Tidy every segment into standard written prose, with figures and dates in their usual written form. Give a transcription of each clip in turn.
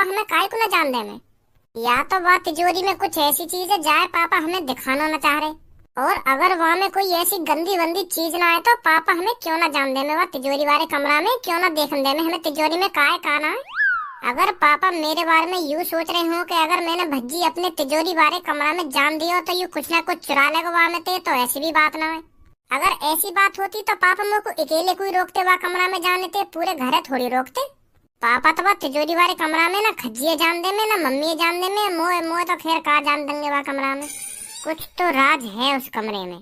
पापा हमें काय को न जान दे में। या तो वह तिजोरी में कुछ ऐसी चीज है जाए पापा हमें दिखाना न चाह रहे, और अगर वहाँ में कोई ऐसी गंदी वंदी चीज ना आए तो पापा हमें क्यों ना जान दे में वह तिजोरी वाले कमरा में, क्यों ना देखने दे में हमें तिजोरी में काय काना है। अगर पापा मेरे बारे में यूँ सोच रहे हो कि अगर मैंने भज्जी अपने तिजोरी वाले कमरा में जान दिया तो यूँ कुछ ना कुछ चुरा लेगा वहाँ में थे, तो ऐसी भी बात ना है। अगर ऐसी बात होती तो पापा मेरे को अकेले कोई रोकते वह कमरा में जाने थे, पूरे घर थोड़ी रोकते। पापा तो वह तिजोरी वाले कमरा में ना खज्जिए जान दे में ना मम्मी जान दे में, मोए मोए तो खैर कहा जान देंगे वह कमरा में। कुछ तो राज है उस कमरे में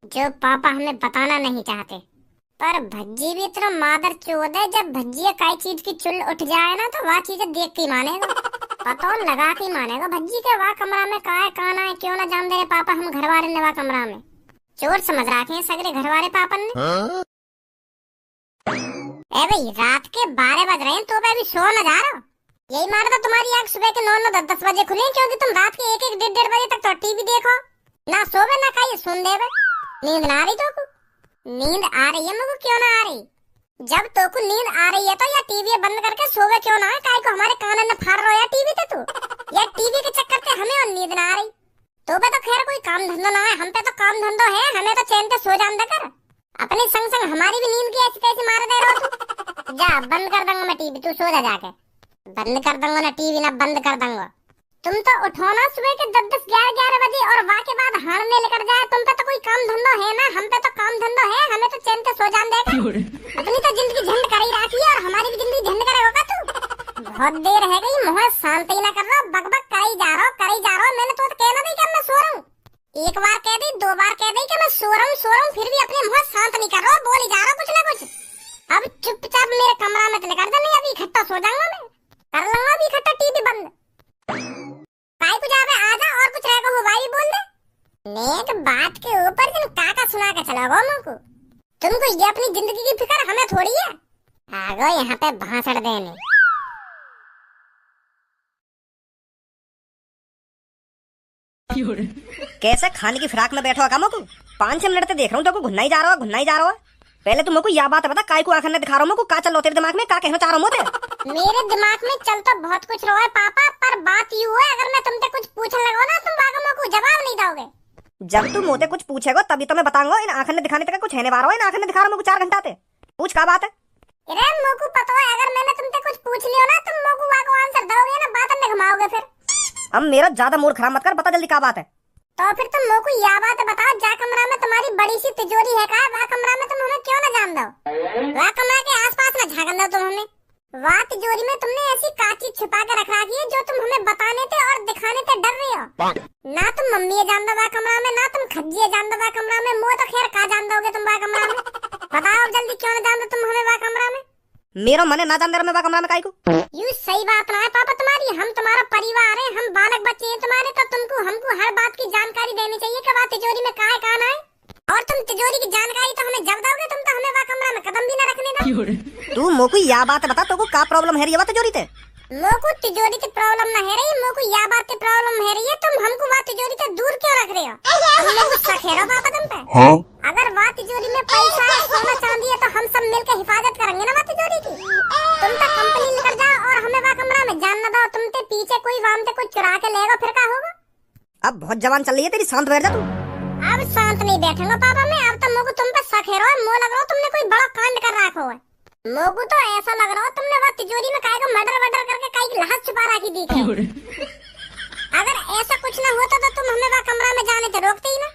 जो पापा हमें बताना नहीं चाहते। पर भज्जी भी इतना मादर चोद है, जब भज्जी कई चीज की चुल उठ जाए ना तो वह चीजें देख के मानेगा, पता लगा के मानेगा भज्जी के वह कमरा में का है काना है, क्यों ना जान दे रहे पापा हम घर वाले ने वह कमरा में। चोर समझ रखे हैं सगरे घर वाले पापन ने। ए भाई रात के 12 बज रहे हैं तो अभी सो न जा रहा। यही मार तो तुम्हारी आंख सुबह के 9-10 बजे खुली, क्योंकि तुम रात के 1-1 बजे तक तो टीवी देखो, ना सोवे ना खाइए सुन देवे। नींद ना आ रही तो को? नींद आ रही है मुझको, क्यों ना आ रही? जब तो को नींद आ रही है तो या टीवी बंद करके सोवे क्यों ना है, काय को हमारे कान में फाड़ रहा है टीवी ते तू, या टीवी के चक्कर से हमें और नींद ना आ रही। तो पे तो खैर कोई काम धंधा ना है, हम पे तो काम धंधो है, हमें तो चैन से सो जान दे कर। अपने संग संग हमारी भी नींद की ऐसी कैसी मार दे रहा तू। जा बंद कर दूंगा मैं टीवी, तू सो जा जाके। बंद कर दूंगा ना टीवी ना बंद कर दूंगा। तुम तो उठो ना सुबह के 10-11 बजे और वहाँ के बाद हाड़ में लेकर जाए। तुम पे तो कोई काम धंधो है ना, हम पे तो काम धंधो है, हमें तो चैन से सो जान देगा। अपनी तो जिंदगी झंड कर ही रखी है और हमारी भी जिंदगी झंड करेगा तू। बहुत देर है गई, मुँह शांत ही ना कर रहा, बकबक कर ही जा रहा। मैंने तो कहना नहीं कि मैं सो रहा हूँ, एक बार कह दी 2 बार कह दी कि मैं सो रहा हूँ, फिर भी अपने मुँह शांत नहीं कर रहा, बोल ही जा रहा कुछ ना कुछ। अब चुपचाप मेरे कमरा में तो लेकर जा, नहीं अभी इकट्ठा सो जाऊंगा मैं, कर लूंगा अभी इकट्ठा टीवी बंद। काय कुछ आवे आजा और कुछ रहेगा हो भाई बोल दे। नेक बात के ऊपर तुम काका सुना के चला गो मुझको, तुमको ये अपनी जिंदगी की फिक्र हमें थोड़ी है। आ गो यहाँ पे भाषण देने। कैसे खाने की फिराक में बैठा काम को 5-6 मिनट से देख रहा हूँ तो घुन्ना ही जा रहा है। पहले तुम को यह बात बता काय को आखिर दिखा रहा हूँ, का चल रहा तेरे दिमाग में, का कहना चाह रहा हूँ? मेरे दिमाग में चल तो बहुत कुछ रहा है पापा, पर बात यूँ है अगर मैं तुमसे कुछ पूछने लगा ना तुम वाकई को जवाब नहीं दोगे। जब तुम मोते कुछ पूछेगा तभी तो मैं बताऊंगा। इन आखिर ने दिखाने तक कुछ है नहीं बार इन आखिर ने दिखा रहा हूँ 4 घंटा से, पूछ का बात है? अरे मोको पता है अगर मैंने तुमसे कुछ पूछ लियो ना तुम मोको वाको आंसर दोगे ना, बात में घुमाओगे फिर। अब मेरा ज्यादा मूड खराब मत कर, बता जल्दी का बात है। तो फिर तुम मोको यह बात बताओ, जा कमरा में तुम्हारी बड़ी सी तिजोरी है का, वह कमरा में तुम हमें क्यों ना जान दो? वह कमरा के आसपास ना झांकन दो तुम हमें। वह तिजोरी में तुमने ऐसी काची छुपा के रख रखी है जो तुम हमें बताने थे और दिखाने थे डर रही हो। ना तुम मम्मी जान दो वह कमरा में, ना तुम खज्जी जान दो वह कमरा में, मुँह तो खैर का जान दोगे तुम वह कमरा में? बताओ जल्दी क्यों ना जान दो तुम हमें वह कमरा में? मेरा मन है ना जान दे मैं कमरा में काय को। यू सही बात ना है पापा तुम्हारी, हम तुम्हारा परिवार है, हम बालक बच्चे हैं तुम्हारे, तो तुमको हमको हर बात की जानकारी देनी चाहिए कि वह तिजोरी में काहे काना है। और तुम तिजोरी की जानकारी तो हमें जब दोगे तुम तो हमें वह कमरा में कदम भी न रखने दो। तू मोको यह बात बता तो का प्रॉब्लम है रही तिजोरी ते? मोको तिजोरी की प्रॉब्लम न है रही, मोको यह बात की प्रॉब्लम है रही है तुम हमको वह तिजोरी से दूर क्यों रख रहे हो? हमने गुस्सा खेलो पापा तुम पे। अगर वह तिजोरी में पैसा है सोना चांदी है तो हम सब मिलकर हिफाजत करेंगे ना वह तिजोरी की। तुम तो कंपनी लेकर जाओ और हमें वह कमरा में जान न दो, तुम ते पीछे कोई वाम से कुछ चुरा के लेगा फिर क्या होगा? अब बहुत जवान चल रही है तेरी, शांत बैठ जा तू। अब शांत नहीं बैठूंगा पापा मैं, अब तो मोको तुम पे शक है रहा है, मोह लग रहा तुमने कोई बड़ा कांड कर रखा है। मोको तो ऐसा लग रहा है तुमने वह तिजोरी में काय को मर्डर करके काय की लाश छुपा रखी दी थी। अगर ऐसा कुछ न होता तो तुम हमें वह कमरा में जाने से रोकते ही ना।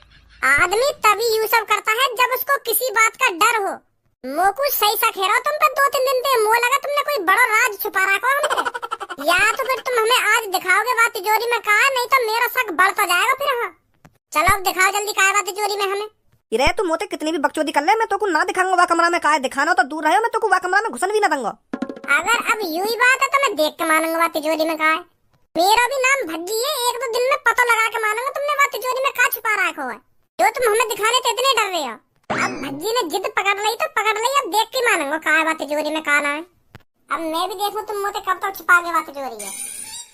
आदमी तभी यूँ सब करता है जब उसको किसी बात का डर हो। मोको सही शक है रहा तुम पे, 2-3 दिन से मोह लगा तुमने कोई बड़ा राज छुपा रखा हमसे। या तो फिर तुम हमें आज दिखाओगे वह तिजोरी में कहा, नहीं तो मेरा शक बढ़ता जाएगा फिर। हाँ चलो अब दिखाओ जल्दी कहा वह तिजोरी में हमें। रे तू मोते कितनी भी बकचोदी कर ले मैं तो को ना दिखाऊंगा वह कमरा में काय, दिखाना तो दूर रहे, मैं तो को वह कमरा में घुसन भी ना दूंगा। अगर अब यूं ही बात है तो मैं देख के मानूंगा वह तिजोरी में कहा है। मेरा भी नाम भज्जी है, 1-2 दिन में पता लगा के मानूंगा तुमने वह तिजोरी में कहा छुपा रखा है जो तुम हमें दिखाने से इतने डर रहे हो। अब भज्जी ने जिद पकड़ ली तो पकड़ ली, अब देख के मानूंगा कहा है वह तिजोरी में कहा है। अब मैं भी देखूं तुम मोते कब तक छुपा के वह तिजोरी है।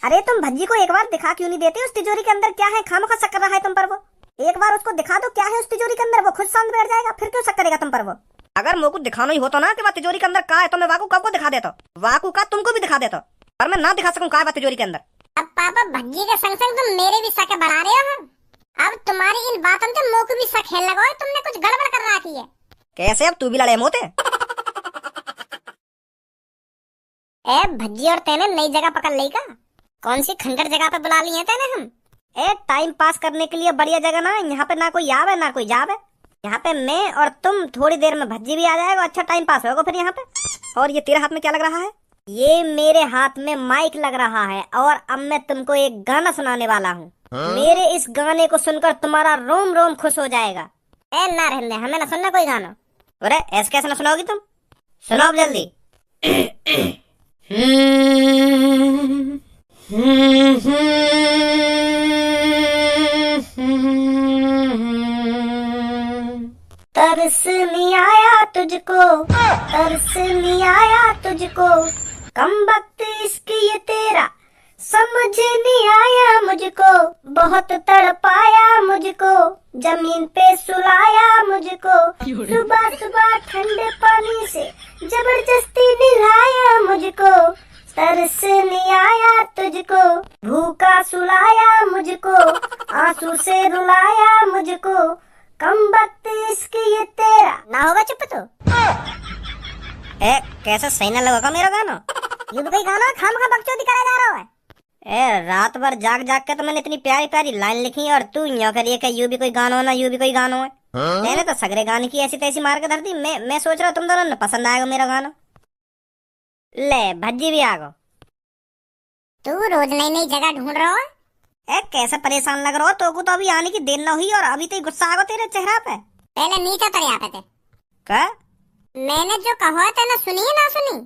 अरे तुम भज्जी को एक बार दिखा क्यों नहीं देते उस तिजोरी के अंदर क्या है? खामखा शक कर रहा है तुम पर वो, एक बार उसको दिखा दो क्या है उस तिजोरी के अंदर, वो खुद शांत बैठ जाएगा, फिर क्यों शक करेगा तुम पर वो? अगर मोको दिखाना ही होता ना कि वह तिजोरी के अंदर का है तो मैं वाकू कब को दिखा देता, वाकू का तुमको भी दिखा देता। पर मैं ना दिखा सकूं काय बात तिजोरी के अंदर। अब पापा भज्जी के संग संग तुम मेरे भी शक बढ़ा रहे हो। अब तुम्हारी इन बातों से मोह को भी शक है लगा, तुमने कुछ गड़बड़ कर रखी है। कैसे? अब तू भी लड़े मोते? ए भज्जी और तेने नई जगह पकड़ ली का? कौन सी खंडर जगह पे बुला ली है तेने हम? ए टाइम पास करने के लिए बढ़िया जगह ना, यहाँ पे ना कोई आवे ना कोई जावे। यहाँ पे मैं और तुम, थोड़ी देर में भज्जी भी आ जाएगा, अच्छा टाइम पास होगा फिर यहाँ पे। और ये तेरे हाथ में क्या लग रहा है? ये मेरे हाथ में माइक लग रहा है और अब मैं तुमको एक गाना सुनाने वाला हूँ। मेरे इस गाने को सुनकर तुम्हारा रोम रोम खुश हो जाएगा। ए ना रहने, हमें ना सुनना कोई गाना। अरे ऐसे कैसे ना सुनाओगी तुम? सुनाओ जल्दी। तरस नहीं आया तुझको, तरस नहीं आया तुझको, कम वक्त इश्क ये तेरा समझ नहीं आया मुझको, बहुत तड़पाया मुझको, जमीन पे सुलाया मुझको, सुबह सुबह ठंडे पानी से जबरदस्ती नहलाया मुझको, तरस नहीं आया तुझको, भूखा सुलाया मुझको, आंसू से रुलाया मुझको, कम वक्त इश्क ये तेरा। ना होगा चुप तो। ए कैसा सही ना लगा मेरा गाना? ये भी कोई गाना खामखा बकचोदी करा जा रहा है। ए रात भर जाग जाग के तो मैंने इतनी प्यारी प्यारी लाइन लिखी है और तू यहाँ करिए कि यू भी कोई गाना हो ना यू भी कोई गाना है। मैंने तो सगरे गाने की ऐसी तैसी मार के धर दी। मैं सोच रहा तुम दोनों ने पसंद आएगा मेरा गाना। ले भज्जी भी आ गो। तू रोज नई नई जगह ढूंढ रहा है। ए कैसे परेशान लग रहा हो? तो को तो अभी आने की देर न हुई और अभी तो गुस्सा आ गो तेरे चेहरा पे। पहले नीचे उतर यहाँ पे थे। क्या? मैंने जो कहा था ना, सुनी है ना सुनी?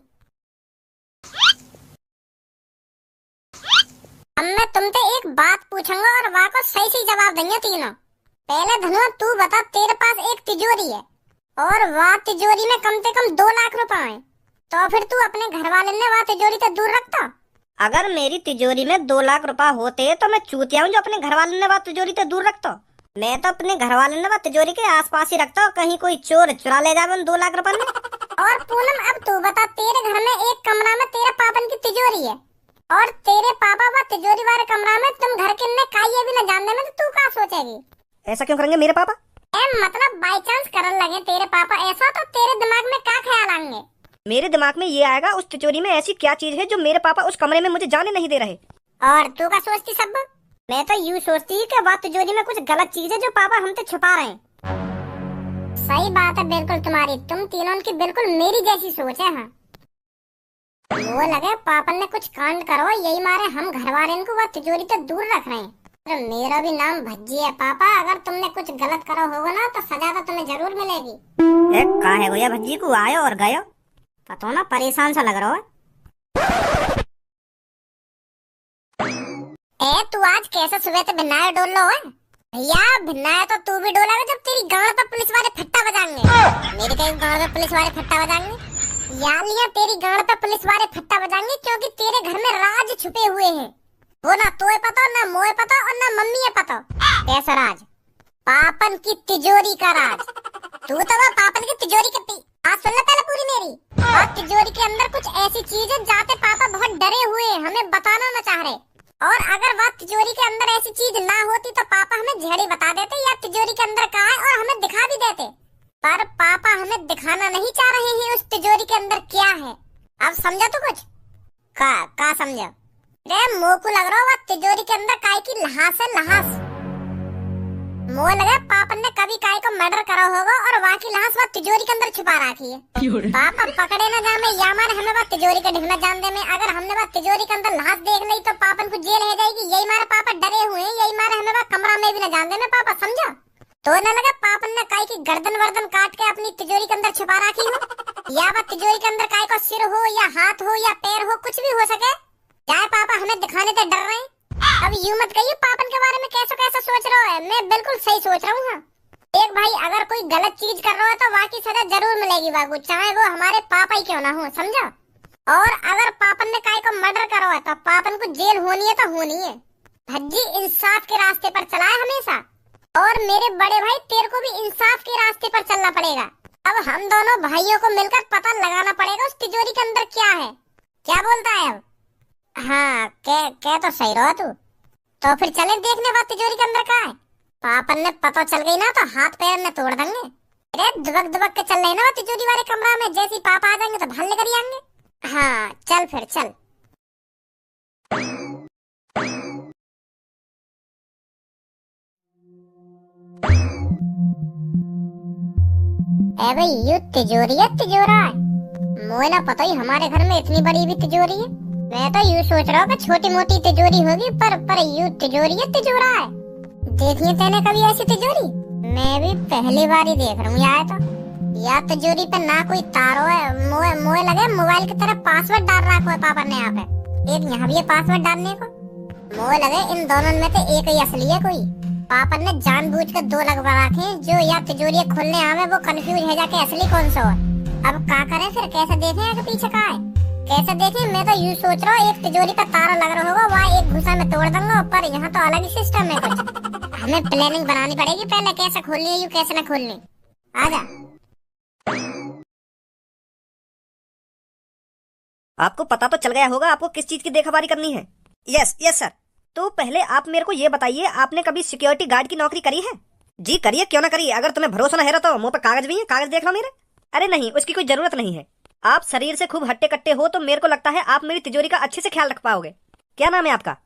अब मैं तुमसे एक बात पूछूंगा और वहाँ को सही सही जवाब देंगे तीनों। पहले धनुआ तू बता, तेरे पास एक तिजोरी है और वहाँ तिजोरी में कम से कम 2 लाख रुपए हैं, तो फिर तू अपने घर वाले ने वहाँ तिजोरी से दूर रखता? अगर मेरी तिजोरी में 2 लाख रुपए होते तो मैं चूतिया हूँ जो अपने घर वाले ने वहाँ तिजोरी से दूर रखता। मैं तो अपने घर वाले ने वहाँ तिजोरी के आसपास ही रखता, कहीं कोई चोर चुरा ले जाए 2 लाख रुपए में। और पूनम अब तू बता, तेरे घर में एक कमरा में तेरे पापन की तिजोरी है और तेरे पापा वह तिजोरी वाले कमरा में तुम घर के ने काई भी न जानने में, तो तू क्या सोचेगी? ऐसा क्यों करेंगे मेरे पापा? मतलब बाई चांस करने लगे तेरे पापा ऐसा, तो तेरे दिमाग में क्या ख्याल आएंगे? मेरे दिमाग में ये आएगा उस तिजोरी में ऐसी क्या चीज है जो मेरे पापा उस कमरे में मुझे जाने नहीं दे रहे। और तू क्या सोचती सब? मैं तो यूँ सोचती कि वह तिजोरी में कुछ गलत चीज है जो पापा हमसे छुपा रहे हैं। सही बात है बिल्कुल तुम्हारी, तुम तीनों की बिल्कुल मेरी जैसी सोच है। हाँ वो लगे पापा ने कुछ कांड करो, यही मारे हम घर वाले इनको वह तिजोरी से दूर रख रहे हैं। तो मेरा भी नाम भज्जी है पापा, अगर तुमने कुछ गलत करो होगा ना तो सजा तो तुम्हें जरूर मिलेगी। कहा है भैया भज्जी को आयो और गयो, पता ना परेशान सा लग रहा है। तू आज कैसे सुबह से भिन्नाया डोल लो है? भैया भिन्नाया तो तू भी डोलेगा जब तेरी गांड पे पुलिस वाले फट्टा बजाएंगे। मेरी कहीं गांड पे पुलिस वाले फट्टा बजाएंगे? यालियां तेरी गांड पे पुलिस वाले फट्टा बजाएंगे क्योंकि तेरे घर में राज छुपे हुए हैं। वो ना तोए पता, ना मोए पता और ना मम्मी है पता। कैसा राज? पापन की तिजोरी का राज। तू तो वो पापन की तिजोरी की बात सुन ले पहले पूरी मेरी। और तिजोरी के अंदर कुछ ऐसी चीज है जाते पापा बहुत डरे हुए, हमें बताना न चाह रहे। और अगर वह तिजोरी के अंदर ऐसी चीज ना होती तो पापा हमें झड़ी बता देते या तिजोरी के अंदर क्या है और हमें दिखा भी देते। पर पापा हमें दिखाना नहीं चाह रहे हैं उस तिजोरी के अंदर क्या है। अब समझा तू कुछ? का समझा? रे मोकू लग रहा है तिजोरी के अंदर काय की लहास है, लहास। मोह लगा पापा ने कभी काय को मर्डर करा होगा और वहाँ की लहास वह तिजोरी के अंदर छुपा रखी है। पापा पकड़े न जामे या मारे हमें वह तिजोरी के ढूंढना जान दे में। अगर हमने वह तिजोरी के अंदर लहास देख ली तो पापन को जेल है जाएगी। यही मारे पापा डरे हुए हैं, यही मारे हमें वह कमरा में भी न जान दे में। पापा समझा? तो न लगा पापन ने काय की गर्दन वर्दन काट के अपनी तिजोरी के अंदर छुपा रखी हो, या वह तिजोरी के अंदर काय को सिर हो या हाथ हो या पैर हो, कुछ भी हो सके। चाहे पापा हमें दिखाने से डर रहे हैं। अब यूं मत कहिए पापन के बारे में कैसा कैसा सोच रहा है, मैं बिल्कुल सही सोच रहा हूँ। एक भाई अगर कोई गलत चीज कर रहा है तो वहाँ की सजा जरूर मिलेगी बाबू, चाहे वो हमारे पापा ही क्यों ना हो, समझा? और अगर पापन ने काय को मर्डर करा है तो पापन को जेल होनी है तो होनी है। भज्जी इंसाफ के रास्ते पर चला है हमेशा, और मेरे बड़े भाई तेरे को भी इंसाफ के रास्ते पर चलना पड़ेगा। अब हम दोनों भाइयों को मिलकर पता लगाना पड़ेगा उस तिजोरी के अंदर क्या है। क्या बोलता है? अब हाँ के तो सही रहो तू। तो फिर चले देखने बाद तिजोरी के अंदर का है। पापन ने पता चल गई ना तो हाथ पैर ने तोड़ देंगे। अरे दुबक दुबक के चल रहे ना वो तिजोरी वाले कमरा में, जैसे ही पापा आ जाएंगे तो भाल लेकर ही आएंगे। हाँ चल फिर चल। ए भाई यू तिजोरी है तिजोरा है। मोए ना पता ही हमारे घर में इतनी बड़ी भी तिजोरी है। मैं तो यूं सोच रहा हूँ कि छोटी मोटी तिजोरी होगी, पर यू तिजोरी है तिजोरा है। देखिए तेने कभी ऐसी तिजोरी? मैं भी पहली बार ही देख रहा हूँ। यार तो या तिजोरी पे ना कोई तारो है, मोए लगे मोबाइल की तरह पासवर्ड डाल रखा है पापा ने यहाँ पे। एक यहाँ भी है पासवर्ड डालने को। मोए लगे इन दोनों में से एक ही असली है कोई। पापा ने जानबूझ कर दो लगवा रखे जो या तिजोरी खोलने आवे वो कंफ्यूज है जाके असली कौन सा है। अब क्या करें फिर, कैसे देखें आगे पीछे का है, कैसे देखें? मैं तो यूं सोच रहा हूँ एक तिजोरी का तारा लग रहा होगा, वहाँ एक घुसा में तोड़ दूंगा, पर यहाँ तो अलग ही सिस्टम है कुछ। हमें प्लानिंग बनानी पड़ेगी पहले, कैसे खोलनी है यू कैसे न खोलनी। आजा। आपको पता तो चल गया होगा आपको किस चीज की देखभाली करनी है। Yes yes sir. तो पहले आप मेरे को ये बताइए, आपने कभी सिक्योरिटी गार्ड की नौकरी करी है? जी करिए, क्यों ना करिए। अगर तुम्हें भरोसा ना है तो मुंह पर कागज भी है, कागज देख लो मेरे। अरे नहीं, उसकी कोई जरूरत नहीं है। आप शरीर से खूब हट्टे कट्टे हो तो मेरे को लगता है आप मेरी तिजोरी का अच्छे से ख्याल रख पाओगे। क्या नाम है आपका?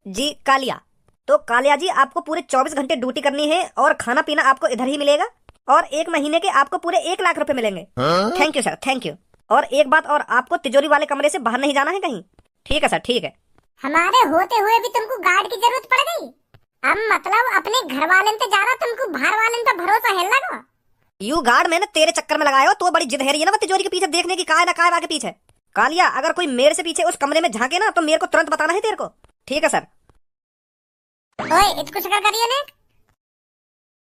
जी कालिया। तो कालिया जी, आपको पूरे 24 घंटे ड्यूटी करनी है और खाना पीना आपको इधर ही मिलेगा, और 1 महीने के आपको पूरे 1 लाख रुपए मिलेंगे। Thank you sir, thank you. और एक बात और, आपको तिजोरी वाले कमरे से बाहर नहीं जाना है कहीं। ठीक है सर, ठीक है। हमारे होते हुए भी तुमको गार्ड की जरूरत पड़ गई? अब मतलब अपने घर वाले से ज्यादा तुमको बाहर वाले पे भरोसा है लगा? यू गार्ड मैंने तेरे चक्कर में लगाया हो, तो बड़ी जिद है रही है ना तिजोरी के पीछे देखने की, काय ना काय आगे पीछे। कालिया, अगर कोई मेरे से पीछे उस कमरे में झांके ना तो मेरे को तुरंत बताना है तेरे को। ठीक है सर। ओए इतकुछ कर करिए ने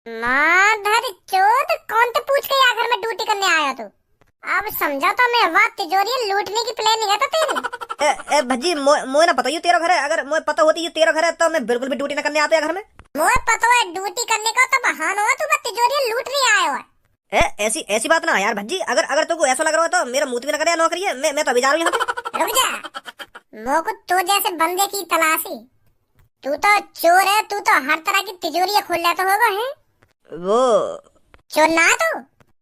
माधर चोद, कौन तो पूछ के घर में ड्यूटी करने आया तू? अब समझा तो मैं, वाह तिजोरी लूटने की प्लानिंग है तो तेरी। भज्जी मोए ना पता, ये तेरा घर है। अगर मोए पता होती ये तेरा घर है तो मैं बिल्कुल भी ड्यूटी ना करने आता घर में। मोए पता है ड्यूटी करने का तो बहाना है, तू तिजोरी लूट नहीं आया है। ऐसी बात ना यार भज्जी, अगर तुमको ऐसा लग रहा हो तो मेरा मुंह भी ना करे नौकरी है। मैं तो अभी जा रहा हूँ यहाँ पे। रुक जा, मो को तो जैसे बंदे की तलाशी। तू तो चोर है, तू तो हर तरह की तिजोरी खोल लेता होगा है। वो चोर ना तो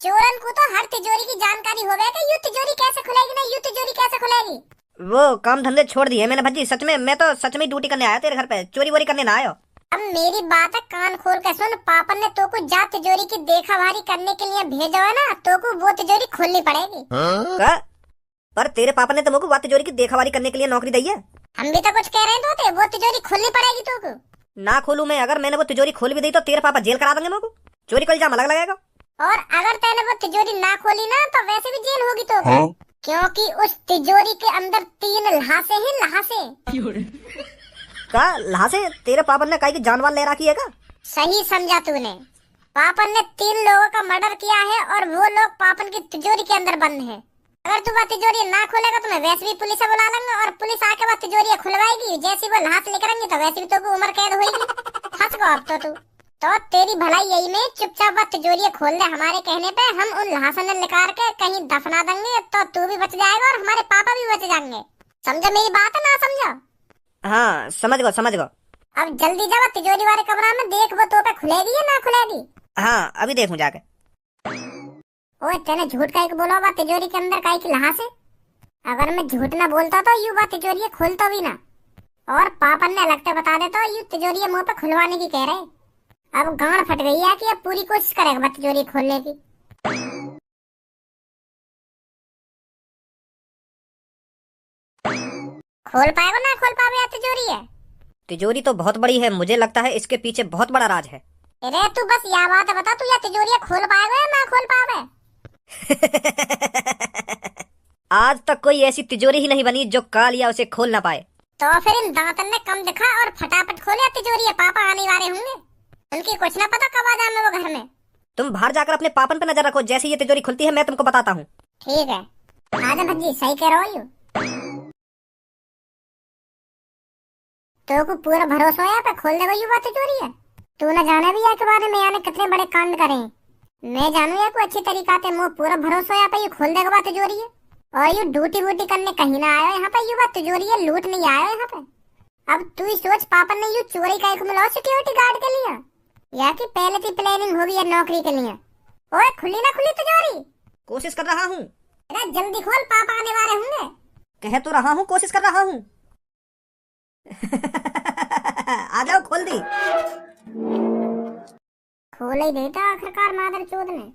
चोरन को तो हर तिजोरी की जानकारी होगा कि यू तिजोरी कैसे खुलेगी ना यू तिजोरी कैसे खुलेगी। वो काम धंधे छोड़ दिए मैंने भज्जी, सच में। मैं तो सच में ड्यूटी करने आया तेरे घर पे, चोरी वोरी करने ना आयो। अब मेरी बात है कान खोल के सुन, पापा ने तो को जा तिजोरी की देखभाली करने के लिए भेजा है ना, तो को वो तिजोरी खोलनी पड़ेगी। का? पर तेरे पापा ने तो मुझको वो तिजोरी की देखभाली करने के लिए नौकरी दी है। हम भी तो कुछ कह रहे थे, वो तिजोरी खोलनी पड़ेगी तो को। ना खोलू मैं, अगर मैंने वो तिजोरी खोल भी दी तो तेरे पापा जेल करा देंगे मुझको। चोरी का इल्जाम अलग लगेगा। और अगर तैने वो तिजोरी ना खोली ना तो वैसे भी जेल होगी तो क्योंकि उस तिजोरी के अंदर 3 लहासे ही लहासे। का लहासे? तेरे पापा ने काई की जानवर ले रखी है का? सही समझा तूने। पापन ने 3 लोगों का मर्डर किया है और वो लोग पापन की तिजोरी के अंदर बंद हैं। अगर तू वो तिजोरी ना खोलेगा तो मैं वैसे भी पुलिस से बुला लूंगा और पुलिस आके वो तिजोरी खुलवाएगी। जैसी वो लहास लेकर आएंगे तो वैसे भी तो उम्र कैद होगी। फंस गो अब तो तेरी भलाई यही में चुपचाप वो तिजोरी खोल दे। हमारे कहने पे हम उन लहासन निकाल के कहीं दफना देंगे तो तू भी बच जाएगा और हमारे पापा भी बच जाएंगे। समझा मेरी बात है ना समझा? हाँ समझ गो। अब जल्दी जा तिजोरी वाले कमरा में देख वो तो पे खुलेगी या ना खुलेगी। हाँ अभी देखूं जाके। ओए तेने झूठ काहे को बोला? वो तिजोरी के अंदर काहे की लहास है? अगर मैं झूठ ना बोलता तो यू वो तिजोरी खुलता भी ना, और पापन ने लगते बता देता यू तिजोरी मुंह पे खुलवाने की कह रहे। अब गांड फट गई है कि अब पूरी कोशिश करेगा तिजोरी खोलने की। खोल पाएगा ना खोल पावे या तिजोरी है? तिजोरी तो बहुत बड़ी है, मुझे लगता है इसके पीछे बहुत बड़ा राज है। अरे तू बस यह बात बता, तू या तिजोरी खोल पाएगा या ना खोल पावे? आज तक कोई ऐसी तिजोरी ही नहीं बनी जो कालिया उसे खोल ना पाए। तो फिर इन दांतन ने कम दिखा और फटाफट खोले तिजोरी। पापा आने वाले होंगे, उनकी कुछ ना पता कब आ जाए वो घर में। तुम बाहर जाकर अपने पापन पे नजर रखो, जैसे ये तिजोरी खुलती है मैं तुमको बताता हूँ। ठीक है आजा भज्जी, सही कह रहा हो। तो को पूरा भरोसा है पे खोल देगा यू बात तिजोरी है। तू न जाने भी है के बारे में यानी कितने बड़े कांड करे। मैं जानू या को अच्छी तरीका से मुंह पूरा भरोसा है पे यू खोल देगा बात तिजोरी है। और यू ड्यूटी वूटी करने कहीं ना आयो यहाँ पे, यू बात तिजोरी है लूट नहीं आयो यहाँ पे। अब तू ही सोच पापा ने यू चोरी का एक मिला सिक्योरिटी गार्ड के लिए, या कि पहले से प्लानिंग होगी या नौकरी के लिए। ओए खुली ना खुली तिजोरी? कोशिश कर रहा हूँ। अरे जल्दी खोल, पापा आने वाले होंगे। कह तो रहा हूँ, कोशिश कर रहा हूँ। आ जाओ, खोल दी। खोल ही देता आखिरकार मादर चोद ने।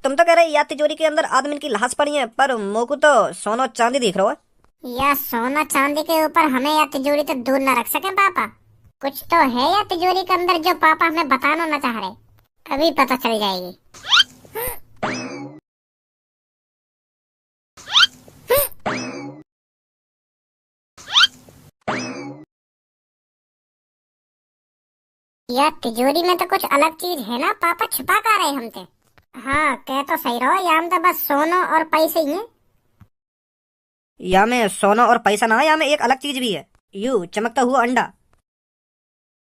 तुम तो कह रहे या तिजोरी के अंदर आदमी की लाश पड़ी है, पर मोकू तो सोना चांदी दिख रहा है। या सोना चांदी के ऊपर हमें या तिजोरी तो दूर न रख सके पापा। कुछ तो है या तिजोरी के अंदर जो पापा हमें बताना न चाह रहे। अभी पता चल जाएगी। या तिजोरी में तो कुछ अलग चीज है ना पापा, छुपा कर रहे हमसे। हाँ कह तो सही रहो, या में तो बस सोना और पैसे ही हैं। या में सोना और पैसा ना है, या में एक अलग चीज भी है। यू चमकता हुआ अंडा।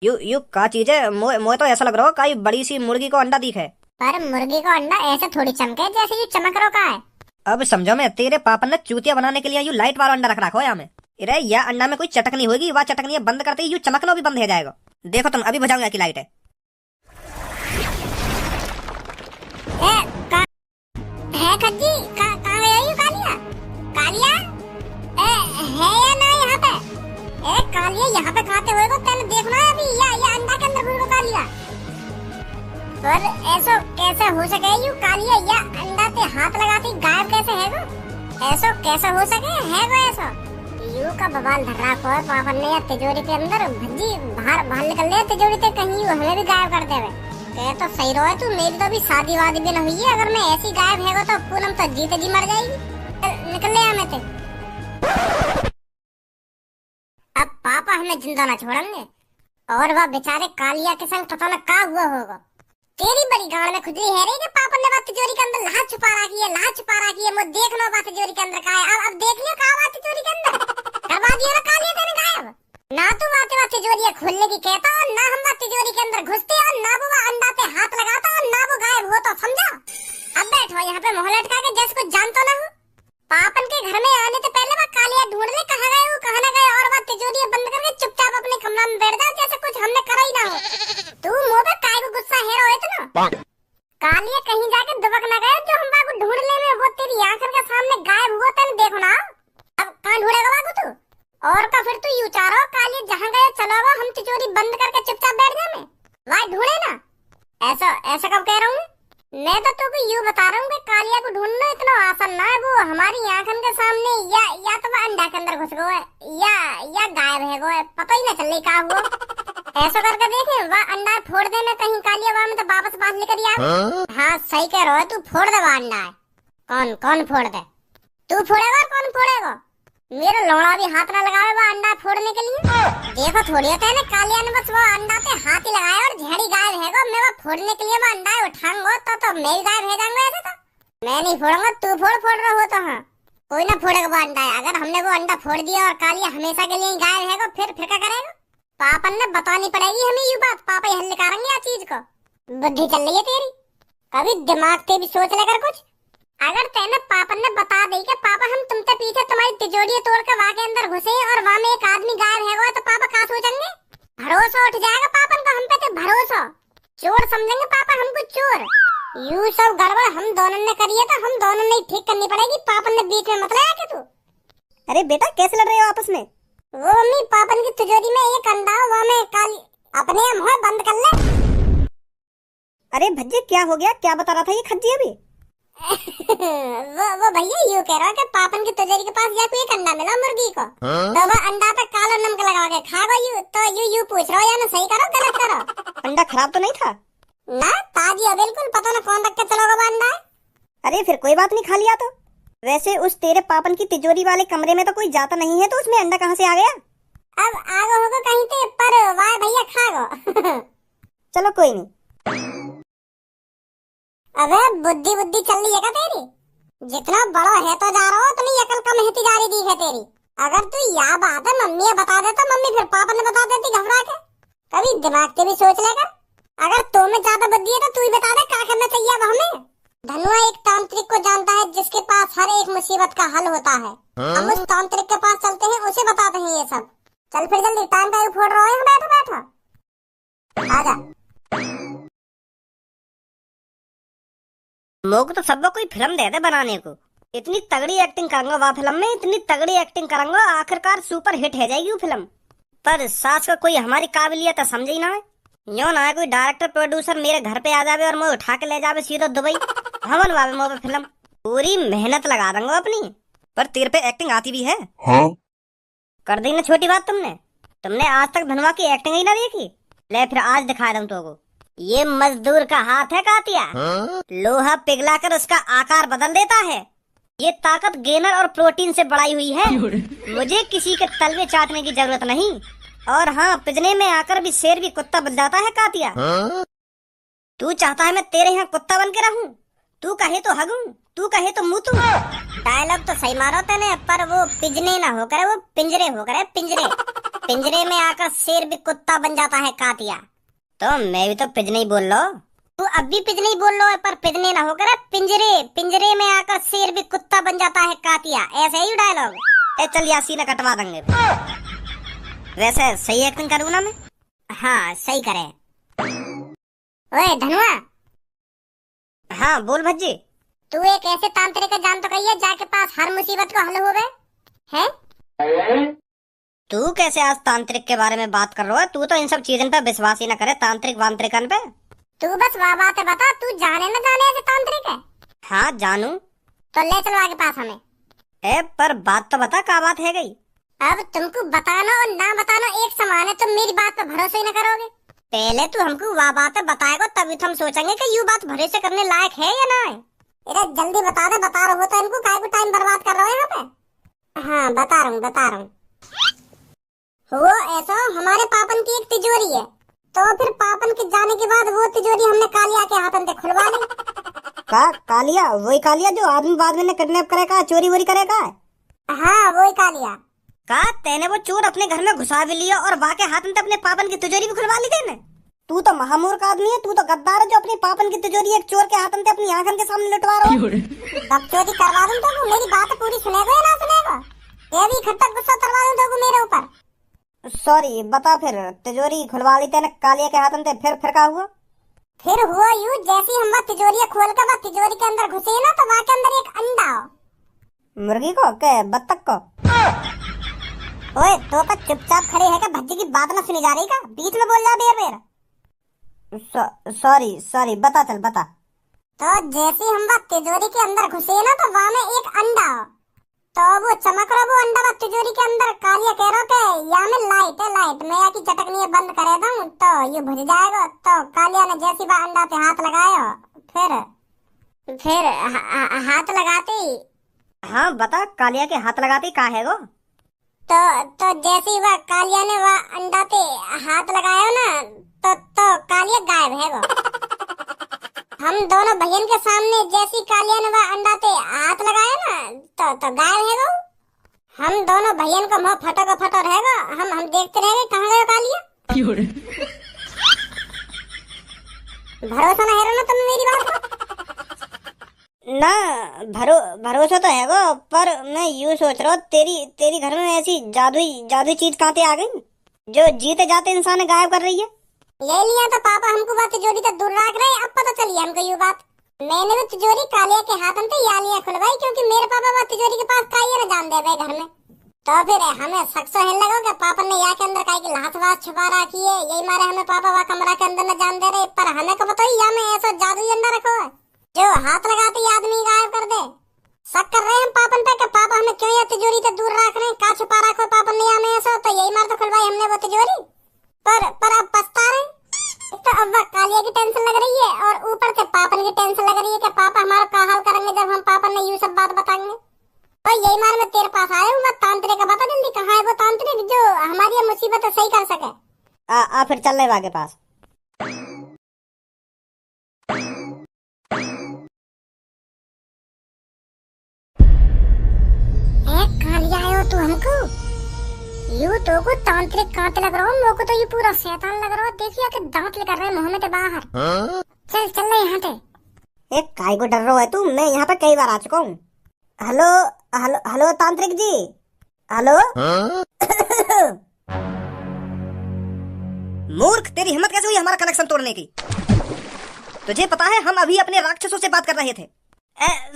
यू का चीज है? मोए तो ऐसा लग रहा हो काई बड़ी सी मुर्गी को अंडा दिखे। पर मुर्गी को अंडा ऐसे थोड़ी चमके जैसे यू चमक रो का है। अब समझो, मैं तेरे पापा ने चूतिया बनाने के लिए यू लाइट वाला अंडा रख रखा हो या में। अरे या अंडा में कोई चटकनी होगी, वह चटकनी बंद करते ही यू चमकना भी बंद हो जाएगा। देखो तुम, अभी बुझाऊंगा की लाइट है। खज्जी कहाँ गया यू कालिया? कालिया है या ना यहाँ पे? कालिया यहाँ पे खाते हुए को तेने देखना है अभी, या अंडा के अंदर घुस कालिया। पर ऐसो कैसे हो सके यू कालिया, या अंडा पे हाथ लगाती गायब कैसे है वो? ऐसो कैसे हो सके है वो ऐसा? यू का बवाल धर रहा को पापा ने या तिजोरी के अंदर भज्जी बाहर निकल ले तिजोरी ते, कहीं यू हमें भी गायब कर देवे। कह तो सही रहो तू, मेरी तो अभी शादी वादी भी न हुई है। अगर मैं ऐसी गायब है तो पूनम तो जीते जी मर जाएगी। निकल ले हमें ते। अब पापा हमें जिंदा न छोड़ेंगे, और वह बेचारे कालिया के संग पता न क्या हुआ होगा। तेरी बड़ी गाड़ में खुजली है रही कि पापा ने बात तिजोरी के अंदर लाश छुपा रखी है, लाश छुपा रखी है। मुझे देख लो बात तिजोरी के अंदर का है। अब देख लियो कहाँ बात तिजोरी के अंदर करवा दिया ना कालिया तेने गायब। ना तू बात तिजोरी खोलने की कहता, और ना हम बात तिजोरी के अंदर घुसते, और ना वो अंडा पे हाथ लगाता, और ना वो गायब हो। तो समझा? अब बैठो यहाँ पे मोहल्ला लटका के जैसे कुछ जानता ना हो। पापन के घर में आने से पहले वह कालिया ढूंढ ले कहाँ गए वो कहाँ न गए, और वह तिजोरी बंद करके चुपचाप अपने कमरा में बैठ जाओ जैसे कुछ हमने करा ही ना हो। तू मुंह पे काय को गुस्सा है रहो इतना? कालिया कहीं जाके दुबक न गए जो हम बाबू ढूंढने में वो तेरी आंखों के सामने गायब हुआ। तेने देखो ना अब कहाँ ढूंढेगा बाबू तू? और का फिर तू यू चाह रहा कालिया जहाँ गए चलो हम तिजोरी बंद करके चुपचाप बैठ जाए, वह ढूंढे ना। ऐसा ऐसा कब कह रहा हूँ मैं तो तुमको यूँ बता रहा हूँ कि कालिया को ढूंढना इतना आसान ना है। वो हमारी आंखों के सामने या तो वह अंडा के अंदर घुस गया या गायब है वो, पता ही ना चल क्या हुआ। ऐसा करके देखे वह अंडा फोड़ देना कहीं कालिया वहाँ में तो वापस बाहर निकल आए। हाँ सही कह रहा है तू, फोड़ दे वह अंडा है। कौन फोड़ दे? तू फोड़ेगा? कौन फोड़ेगा? मेरा लौड़ा भी हाथ ना लगावे वो अंडा फोड़ने के लिए। देखो थोड़ी होता है ना, कालिया ने बस वो अंडा पे हाथ ही लगाया और झड़ी गायब है। मैं वो फोड़ने के लिए वो अंडा उठाऊंगा तो मैं ही गायब हो जाऊंगा। ऐसे तो मैं नहीं फोड़ूंगा, तू फोड़ रहा हो तो। हाँ कोई ना फोड़ेगा वो अंडा है। अगर हमने वो अंडा फोड़ दिया और कालिया हमेशा के लिए गायब है फिर क्या करेगा? पापा ने बतानी पड़ेगी हमें ये बात। पापा ही हल निकालेंगे इस चीज को। बुद्धि चल रही है तेरी, कभी दिमाग से भी सोच लेकर कुछ। अगर तेने पापा ने बता दी कि पापा हम तुमसे पीछे तुम्हारी तिजोरी तोड़ के वहाँ के अंदर घुसे और वहाँ में एक आदमी गायब है तो पापा कहाँ सोचेंगे? भरोसा उठ जाएगा पापा को हम पे तो भरोसा। चोर समझेंगे पापा हमको चोर। यू सब गड़बड़ हम दोनों ने करी है तो हम दोनों ने ठीक करनी पड़ेगी। पापा ने बीच में मत लाया क्या तू? अरे बेटा कैसे लड़ रहे हो आपस में? वो मम्मी पापन की तिजोरी में एक अंडा वहाँ में काली अपने मुँह बंद कर ले। अरे भज्जे क्या हो गया? क्या बता रहा था ये खज्जी अभी? वो भैया यूँ कह रहा है कि पापन की तिजोरी के पास जाके एक अंडा मिला मुर्गी को। तो वो अंडा पे काला नमक लगा के खा गई। तो यू पूछ रहा हो या मैं सही करो गलत करो? अंडा खराब तो नहीं था ना? ताजी है बिल्कुल, पता ना कौन रख के चलोगा वो अंडा। अरे फिर कोई बात नहीं, खा लिया तो। वैसे उस तेरे पापन की तिजोरी वाले कमरे में तो कोई जाता नहीं है, तो उसमें अंडा कहाँ से आ गया? अब आगो होगा कहीं पे, पर वाह भैया खा गो। चलो कोई नहीं। अबे बुद्धि चल रही है क्या तेरी? जितना बड़ा है तो जा रहा हो उतनी अकल कम होती जा रही दी है तेरी। अगर तू यह बात है मम्मी बता देता, मम्मी फिर पापा ने बता देती घबरा के। कभी दिमाग से भी सोच लेगा। अगर तो में ज्यादा बुद्धि है तो तू ही बता दे क्या करना चाहिए अब हमें। धनुआ एक तांत्रिक को जानता है जिसके पास हर एक मुसीबत का हल होता है। हम उस तांत्रिक के पास चलते हैं, उसे बताते हैं ये सब। चल फिर जल्दी, टाइम का फोड़ रहा है, बैठो बैठो आजा। मोको तो सबको कोई फिल्म दे दे बनाने को। इतनी तगड़ी एक्टिंग करूंगा वह फिल्म में, इतनी तगड़ी एक्टिंग करूंगा आखिरकार सुपर हिट हो जाएगी वो फिल्म। पर सास का कोई हमारी काबिलियत समझे ही ना है। यो ना है कोई डायरेक्टर प्रोड्यूसर मेरे घर पे आ जावे और मुझे उठा के ले जावे सीधा दुबई, हम बनवावे मुझे फिल्म। पूरी मेहनत लगा दूंगा अपनी। पर तेरे पे एक्टिंग आती भी है? हाँ? कर दी ना छोटी बात तुमने आज तक धनवा की एक्टिंग ही ना देखी। ले फिर आज दिखा दूं तुमको। ये मजदूर का हाथ है कातिया, लोहा पिघलाकर उसका आकार बदल देता है। ये ताकत गेनर और प्रोटीन से बढ़ाई हुई है। मुझे किसी के तलवे चाटने की जरूरत नहीं। और हाँ, पिजने में आकर भी शेर भी कुत्ता बन जाता है कातिया। तू चाहता है मैं तेरे यहाँ कुत्ता बन के रहूं? तू कहे तो हगूं, तू कहे तो मुतूं। डायलॉग तो सही मारो तेने, पर वो पिजने ना होकर वो पिंजरे होकर पिंजरे। पिंजरे में आकर शेर भी कुत्ता बन जाता है कातिया। तो मैं भी तो पिजने ही बोल लो। तू अब भी पिजने ही बोल लो, पर पिजने ना होकर पिंजरे। पिंजरे में आकर शेर भी कुत्ता बन जाता है कातिया, ऐसे ही डायलॉग। ए चल यासीना कटवा देंगे। वैसे सही एक्टिंग करूँ ना मैं? हाँ सही करे। ओए धनुआ। हाँ बोल भज्जी। तू एक ऐसे तांत्रिक का जान तो कही है जाके पास हर मुसीबत को हल हो गए है? तू कैसे आज तांत्रिक के बारे में बात कर रहा है? तू तो इन सब चीजों पे विश्वास ही न करे, तांत्रिक वांत्रिकन पे। तू बस वाह बात है बता, तू जाने न जाने ऐसे तांत्रिक है? हाँ जानू। तो ले चलो आगे पास हमें। ए पर बात तो बता, क्या बात है गई? अब तुमको बताना और ना बताना एक समान है, तुम मेरी बात पर भरोसा ही न करोगे। पहले तू हमको वाह बात बताएगा, तभी तो हम सोचेंगे कि ये बात भरोसे करने लायक है या ना है। अरे जल्दी बता दे, बता रहा हो तो इनको काहे को टाइम बर्बाद कर रहे हो यहाँ पे। हाँ बता रहा हूँ। वो ऐसा हमारे पापन की एक तिजोरी है, तो फिर पापन के जाने के बाद वो तिजोरी हमने कालिया के हाथन से खुलवा ली। कालिया? वही कालिया जो आदमी बाद में किडनैप करेगा, चोरी वोरी करेगा? हाँ वही कालिया। का तेने वो चोर अपने घर में घुसा भी लिया और वाके हाथ में अपने पापन की तिजोरी भी खुलवा ली तेने? तू तो महामूर्ख आदमी है, तू तो गद्दार है जो अपनी पापन की तिजोरी एक चोर के हाथ में अपनी आंखन के सामने लुटवा रहा है। बकचोदी करवा दूं तो मेरी बात पूरी सुनेगा या ना सुनेगा? ये भी इकट्ठा गुस्सा करवा दूं तो मेरे ऊपर। सॉरी बता, फिर तिजोरी खुलवा ली तेने कालिया के हाथ में, फिर क्या हुआ? फिर हुआ यूं, जैसे हम वो तिजोरी खोल कर तिजोरी के अंदर घुसे ना, तो वहाँ के अंदर एक अंडा। मुर्गी को के बत्तख को? ओए तो का चुपचाप खड़े है क्या? भज्जी की बात ना सुनी जा रही का? बीच में बोल जा बेर। सॉरी बता, चल बता। तो जैसे हम वो तिजोरी के अंदर घुसे ना, तो वहाँ में एक अंडा, तो वो चमक रहा वो अंडा तिजोरी के अंदर। कालिया कह रहा है यहाँ में लाइट है, लाइट मैं यहाँ की चटकनी बंद करे दूं तो ये बुझ जाएगा। तो कालिया ने जैसे वह अंडा पे हाथ लगाया, फिर हाथ लगाते। हाँ बता, कालिया के हाथ लगाते का है वो? तो जैसे ही वह कालिया ने वह अंडा पे हाथ लगाया ना, तो कालिया गायब है वो। हम दोनों बहन के सामने जैसी कालिया ने वह अंडा पे हाथ लगाया ना, तो गायब है वो। हम दोनों बहन का मुंह फटो रहेगा, हम देखते रहेंगे कहाँ गया कालिया। भरोसा ना है ना तुम मेरी बात को? ना भरोसा तो है वो, पर मैं यूँ सोच रहा हूँ तेरी घर में ऐसी जादुई चीज कहाँ से आ गई जो जीते जाते इंसान गायब कर रही है? ये लिया तो पापा हमको बात तिजोरी से दूर रख रहे, अब पता चली हमको ये बात। मैंने वो तिजोरी कालिया के हाथ में या लिया खुलवाई, क्योंकि मेरे पापा बात तिजोरी के पास काई न जान दे घर में। तो फिर हमें सक्सो है लगा कि पापा ने यहाँ के अंदर काई की लाश वास छुपा रखी है, यही मारे हमें पापा वहाँ कमरा के अंदर न जान दे रहे। पर हमें को बताइए यहाँ में ऐसा जादुई अंडा रखो है जो हाथ लगाते ही आदमी गायब कर दे। शक कर रहे हैं पापन पे कि पापा हमें क्यों ये तिजोरी से दूर रख रहे हैं, का छुपा रखो पापा ने यहाँ में ऐसा। तो यही मार तो खुलवाई हमने वो तिजोरी, पर अब पछता रहे। तो अब वह कालिया की टेंशन लग रही है और ऊपर से पापन की टेंशन लग रही है कि पापा हमारा क्या हाल करेंगे जब हम पापा ने यूं सब बात बताएंगे। तो यही मार मैं तेरे पास आया हूँ, मैं तांत्रिक का बता जल्दी कहाँ है वो तांत्रिक जो हमारी मुसीबत सही कर सके। आ फिर चल रहे आगे पास। कालिया आयो तू हमको यू तो को तांत्रिक कांटे लग रहा हूँ, मोको तो ये पूरा शैतान लग रहा है। देखिए कि दांत लेकर रहे मुंह में से बाहर। चल यहाँ से। एक काय को डर रहा है तू? मैं यहाँ पे कई बार आ चुका हूँ। हेलो हेलो हेलो तांत्रिक जी, हेलो। मूर्ख, तेरी हिम्मत कैसे हुई हमारा कनेक्शन तोड़ने की? तुझे पता है हम अभी अपने राक्षसों से बात कर रहे थे।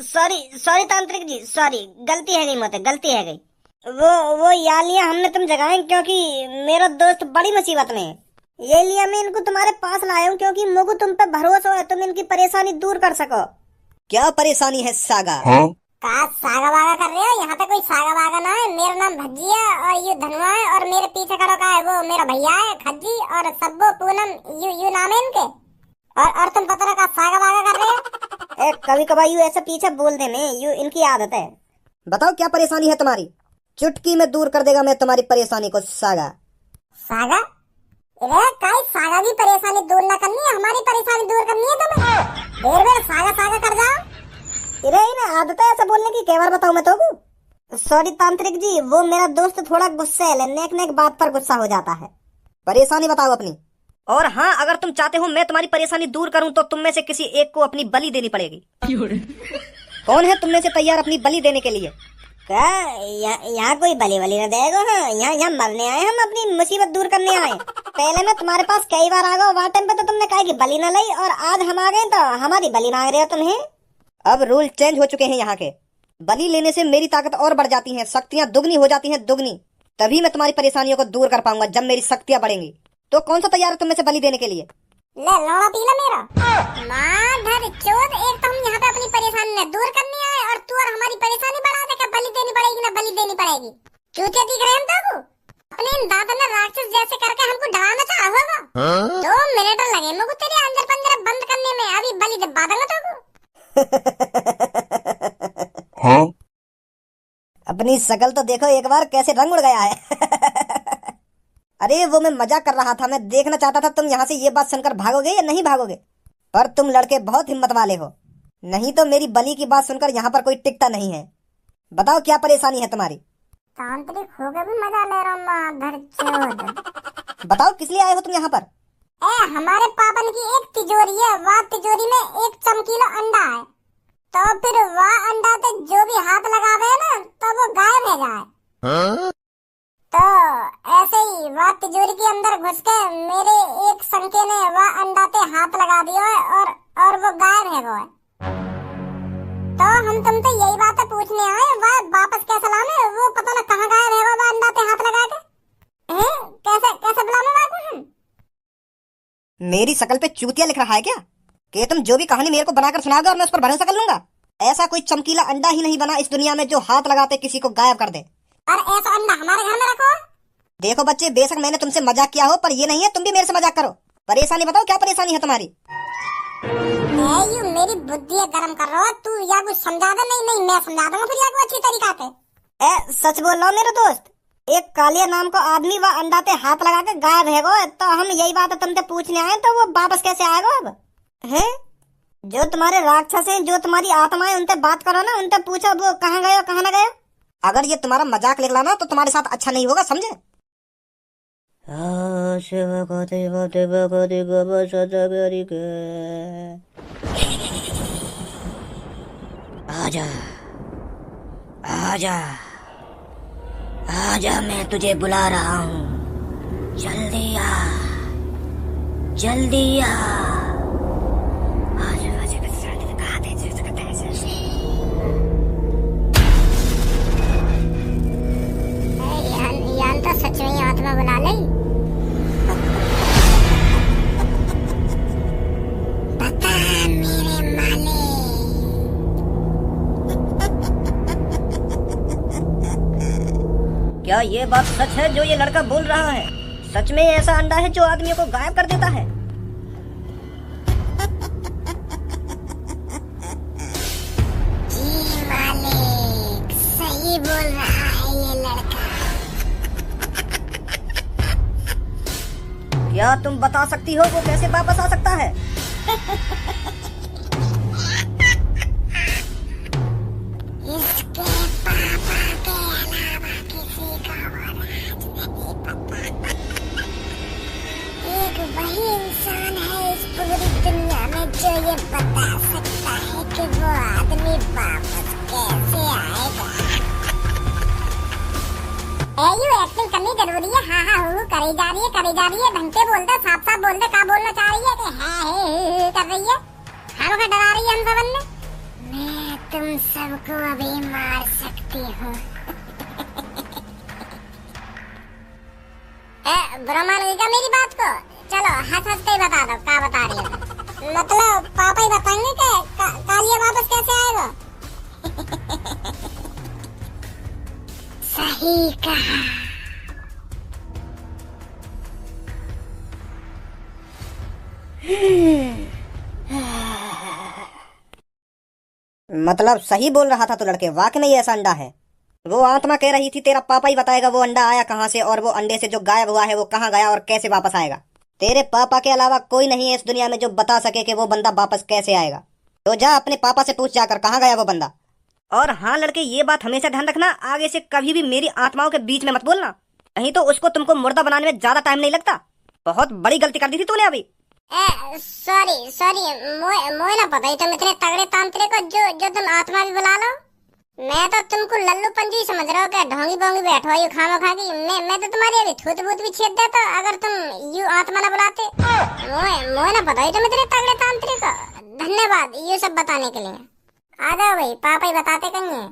सॉरी सॉरी तांत्रिक जी, सॉरी, गलती है गई, मोते गलती है गई। वो यालियां हमने तुम जगाए क्योंकि मेरा दोस्त बड़ी मुसीबत में है। ये लिया मैं इनको तुम्हारे पास लाया हूँ क्योंकि मुझे तुम पे भरोसा है, तुम इनकी परेशानी दूर कर सको। क्या परेशानी है सागा? का सागा वागा कर रहे हो? यहाँ पे कोई सागा वागा ना है। मेरा नाम भज्जी है और ये धनुआ है और मेरे पीछे खड़ा का है वो मेरा भैया है खज्जी और सब्बो पूनम, यू नाम है इनके। और तुम पता ना का सागा वागा कर रहे हो? कभी कभार यू ऐसे पीछे बोल देने, यू इनकी आदत है। बताओ क्या परेशानी है तुम्हारी? चुटकी में दूर कर देगा मैं तुम्हारी परेशानी को सागा। सागा? अरे काई सागा की परेशानी दूर ना करनी है, हमारी परेशानी दूर करनी है तुम्हें। देर बेर सागा सागा कर जाओ। अरे इन्हें आदत है ऐसा बोलने की, कई बार बताऊं मैं तो। सॉरी तांत्रिक जी, वो मेरा दोस्त थोड़ा गुस्सा है, नेक नेक बात पर गुस्सा हो जाता है। परेशानी बताओ अपनी। और हाँ, अगर तुम चाहते हो मैं तुम्हारी परेशानी दूर करूं तो तुम में से किसी एक को अपनी बलि देनी पड़ेगी। कौन है तुम में से तैयार अपनी बलि देने के लिए? क्या यहाँ कोई बलि वली न देगा? हाँ, यहाँ मरने आए, हम अपनी मुसीबत दूर करने आए। पहले मैं तुम्हारे पास कई बार आ गया, वहाँ टाइम पे तो तुमने कहा कि बलि न लाई, और आज हम आ गए तो हमारी बलि मांग रहे हो तुम्हें। अब रूल चेंज हो चुके हैं यहाँ के। बलि लेने से मेरी ताकत और बढ़ जाती है, शक्तियाँ दुगनी हो जाती हैं, दुगनी। तभी मैं तुम्हारी परेशानियों को दूर कर पाऊंगा जब मेरी शक्तियाँ बढ़ेंगी। तो कौन सा तैयार है तुम में से बलि देने के लिए? ले लौड़ा पीला मेरा माधर चोद, एक तो हम यहाँ पे अपनी परेशानी दूर करने आए और तू और हमारी परेशानी बढ़ा दे। क्या बलि देनी पड़ेगी ना बलि देनी पड़ेगी? चूतिया दिख रहे हम तो अपने इन दादा ने राक्षस जैसे करके हमको डराना चाहा होगा। 2 मिनट लगे मुझे तेरे अंदर पंजरा बंद करने में, अभी बलि दबा दूंगा तो। अपनी शकल तो देखो एक बार, कैसे रंग उड़ गया है। अरे वो मैं मजाक कर रहा था, मैं देखना चाहता था तुम यहाँ से ये बात सुनकर भागोगे या नहीं भागोगे। पर तुम लड़के बहुत हिम्मत वाले हो, नहीं तो मेरी बलि की बात सुनकर यहाँ पर कोई टिकता नहीं है। बताओ क्या परेशानी है तुम्हारी? तांत्रिक होकर भी मजा ले रहा हूँ माधर चोद। बताओ किस लिए आए हो तुम यहाँ पर? हमारे पापन की एक तिजोरी है, वह तिजोरी में एक चमकीला अंडा है, तो फिर वह अंडा पे जो भी हाथ लगावे है ना तो वो गायब हो जाए। तो ऐसे ही वह तिजोरी के अंदर घुस के मेरे एक संके ने वह अंडा पे हाथ लगा दिया है और वो गायब है वो है। तो हम तुमसे यही बात पूछने आए, वह वापस कैसे लाने? वो पता ना कहाँ गायब है वो अंडा पे हाथ लगा के। कैसे कैसे बुलाने वाले हम? मेरी शकल पे चूतिया लिख रहा है क्या? कि तुम जो भी कहानी मेरे को बनाकर सुनाओगे और मैं उस पर भरोसा कर लूंगा? ऐसा कोई चमकीला अंडा ही नहीं बना इस दुनिया में जो हाथ लगाते किसी को गायब कर दे। और ऐसा अंडा हमारे घर में रखो? देखो बच्चे, बेशक मैंने तुमसे मजाक किया हो, पर ये नहीं है तुम भी मेरे से मजाक करो। परेशानी बताओ, क्या परेशानी है तुम्हारी? यू मेरी बुद्धि गरम कर रहा हो तू, या कुछ समझा दे। नहीं मैं समझा दूंगा फिर या कुछ अच्छी तरीका से। सच बोल रहा हूँ मेरे दोस्त, एक कालिया नाम का आदमी वह अंडा पे हाथ लगा के गायब है गो। तो हम यही बात तुमसे पूछने आए, तो वो वापस कैसे आएगा अब? है जो तुम्हारे राक्षस हैं, जो तुम्हारी आत्मा है, उनसे बात करो ना, उनसे पूछो वो कहाँ गया कहाँ न गया। अगर ये तुम्हारा मजाक निकला ना तो तुम्हारे साथ अच्छा नहीं होगा, समझे? आजा आजा आजा, मैं तुझे बुला रहा हूँ, जल्दी आ जल्दी आ। तो सच में आत्मा बुला ले। बता मेरे मालिक। क्या ये बात सच है जो ये लड़का बोल रहा है? सच में ऐसा अंडा है जो आदमियों को गायब कर देता है? जी मालिक, सही बोल रहा है ये लड़का। क्या तुम बता सकती हो वो कैसे वापस आ सकता है? इसके पापा के अलावा किसी को नहीं पता। एक वही इंसान है इस पूरी दुनिया में जो ये बता सकता है। करनी जरूरी है। हाँ हाँ हूँ करी जा रही है, करी जा रही है। ढंग से बोलते, साफ साफ बोलते, क्या बोलना चाह रही है कि है कर रही है। हम को डरा रही है हम सबन ने। मैं तुम सबको अभी मार सकती हूँ। बुरा मान गई क्या मेरी बात को? चलो हंस हंस के ही बता दो क्या बता रही है। मतलब पापा ही बताएंगे कि कालिया वापस कैसे आएगा। सही कहा। मतलब सही बोल रहा था तो लड़के, वाकई में ये ऐसा अंडा है। वो आत्मा कह रही थी तेरा पापा ही बताएगा वो अंडा आया कहाँ से, और वो अंडे से जो गायब हुआ है वो कहाँ गया और कैसे वापस आएगा। तेरे पापा के अलावा कोई नहीं है इस दुनिया में जो बता सके कि वो बंदा वापस कैसे आएगा। तो जा अपने पापा से पूछ जाकर कहाँ गया वो बंदा। और हाँ लड़के, ये बात हमेशा ध्यान रखना, आगे से कभी भी मेरी आत्माओं के बीच में मत बोलना, नहीं तो उसको तुमको मुर्दा बनाने में ज्यादा टाइम नहीं लगता। बहुत बड़ी गलती कर दी थी तूने अभी। सॉरी सॉरी, मोए ना पता ही तुम इतने तगड़े तांत्रिक हो जो तुम आत्मा भी बुला लो। मैं तो तुमको लल्लू पंजी समझ रहा हूँ क्या? ढोंगी बोंगी बैठो यू खामो खा की। मैं तो तुम्हारी अभी थूत बूत भी छेद देता अगर तुम यू आत्मा ना बुलाते। मोए ना पता ही तुम इतने तगड़े तांत्रिक हो। धन्यवाद ये सब बताने के लिए। आ जाओ भाई, पापा ही बताते कहीं है।